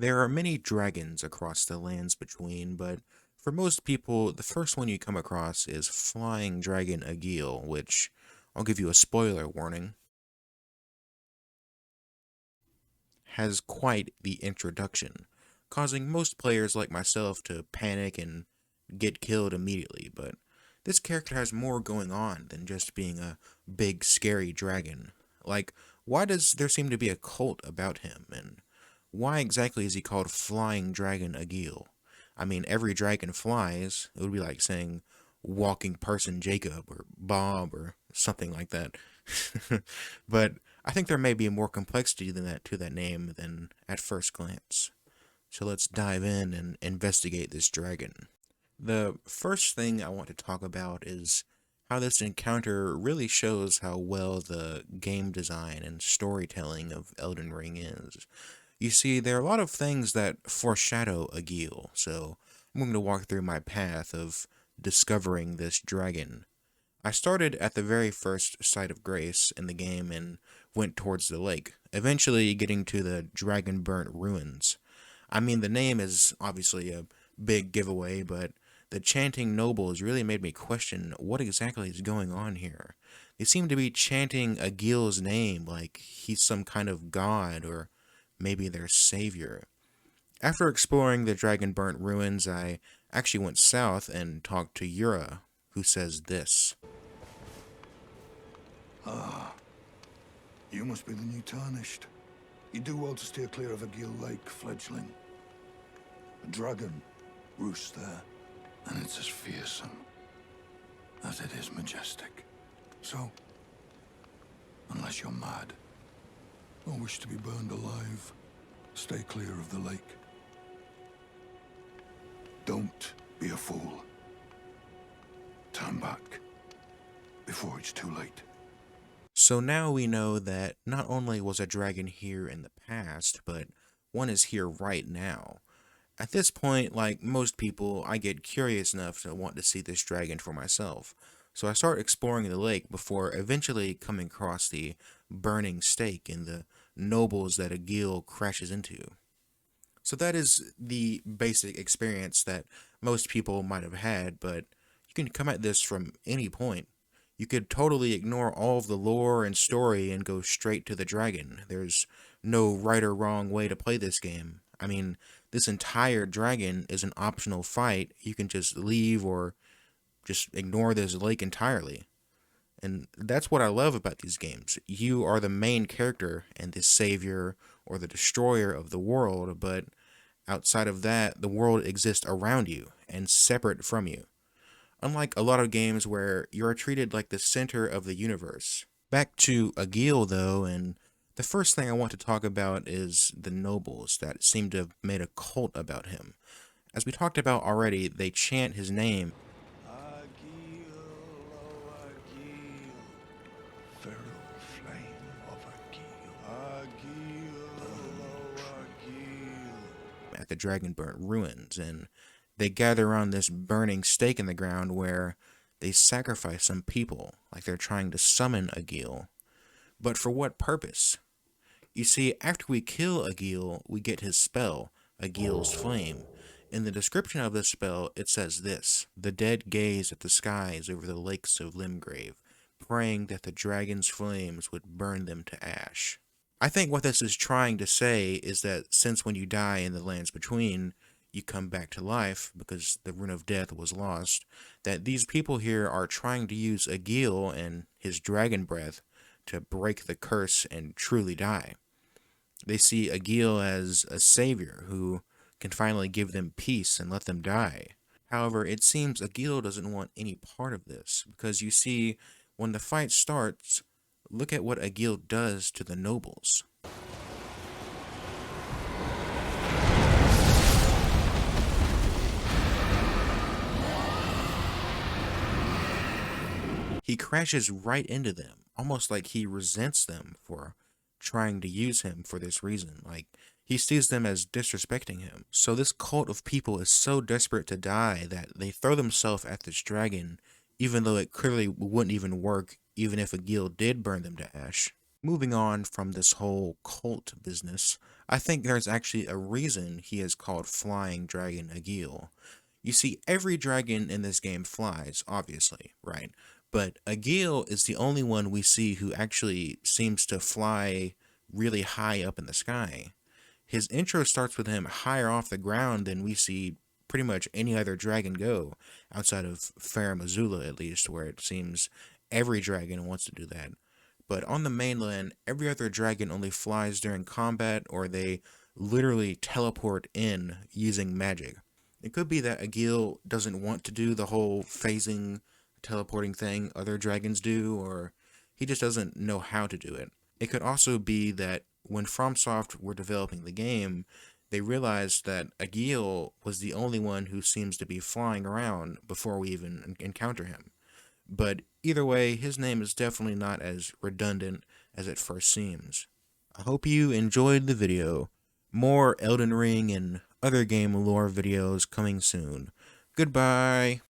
There are many dragons across the lands between, but for most people, the first one you come across is Flying Dragon Agheel, which I'll give you a spoiler warning, has quite the introduction, causing most players like myself to panic and get killed immediately. But this character has more going on than just being a big scary dragon. Like, why does there seem to be a cult about him, and why exactly is he called Flying Dragon Agheel? I mean, every dragon flies. It would be like saying Walking Person Jacob or Bob or something like that. But I think there may be more complexity than that to that name than at first glance. So let's dive in and investigate this dragon. The first thing I want to talk about is how this encounter really shows how well the game design and storytelling of Elden Ring is. You see, there are a lot of things that foreshadow Agheel, so I'm going to walk through my path of discovering this dragon. I started at the very first site of grace in the game and went towards the lake, eventually getting to the Dragon Burnt Ruins. I mean, the name is obviously a big giveaway, but the chanting nobles really made me question what exactly is going on here. They seem to be chanting Agil's name like he's some kind of god or maybe their savior. After exploring the Dragon Burnt Ruins, I actually went south and talked to Yura, who says this. Ah, you must be the new Tarnished. You do well to steer clear of Agheel Lake, fledgling. A dragon roosts there, and it's as fearsome as it is majestic. So, unless you're mad, or wish to be burned alive, stay clear of the lake. Don't be a fool. Turn back before it's too late. So now we know that not only was a dragon here in the past, but one is here right now. At this point, like most people, I get curious enough to want to see this dragon for myself. So I start exploring the lake before eventually coming across the burning stake and the nobles that Agheel crashes into. So that is the basic experience that most people might have had, but you can come at this from any point. You could totally ignore all of the lore and story and go straight to the dragon. There's no right or wrong way to play this game. I mean, this entire dragon is an optional fight. You can just leave or just ignore this lake entirely. And that's what I love about these games. You are the main character and the savior or the destroyer of the world, but outside of that, the world exists around you and separate from you. Unlike a lot of games where you're treated like the center of the universe. Back to Agheel, though, and the first thing I want to talk about is the nobles that seem to have made a cult about him. As we talked about already, they chant his name. Agheel, oh Agheel, feral flame of Agheel. Agheel, oh Agheel. At the Dragon Burnt Ruins, and they gather around this burning stake in the ground where they sacrifice some people, like they're trying to summon Agheel. But for what purpose? You see, after we kill Agheel, we get his spell, Agheel's Flame. In the description of this spell, it says this: the dead gaze at the skies over the lakes of Limgrave, praying that the dragon's flames would burn them to ash. I think what this is trying to say is that since when you die in the lands between, you come back to life because the rune of death was lost, that these people here are trying to use Agheel and his dragon breath to break the curse and truly die. They see Agheel as a savior who can finally give them peace and let them die. However, it seems Agheel doesn't want any part of this, because you see, when the fight starts, look at what Agheel does to the nobles. He crashes right into them, almost like he resents them for trying to use him for this reason. Like, he sees them as disrespecting him. So this cult of people is so desperate to die that they throw themselves at this dragon, even though it clearly wouldn't even work, even if Agheel did burn them to ash. Moving on from this whole cult business, I think there's actually a reason he is called Flying Dragon agheel. You see, every dragon in this game flies, obviously, right? But agheel is the only one we see who actually seems to fly really high up in the sky. His intro starts with him higher off the ground than we see pretty much any other dragon go, outside of Farum Azula at least, where it seems every dragon wants to do that. But on the mainland, every other dragon only flies during combat or they literally teleport in using magic. It could be that agheel doesn't want to do the whole phasing, teleporting thing other dragons do, or he just doesn't know how to do it. It could also be that when FromSoft were developing the game, they realized that agheel was the only one who seems to be flying around before we even encounter him. But either way, his name is definitely not as redundant as it first seems. I hope you enjoyed the video. More Elden Ring and other game lore videos coming soon. Goodbye.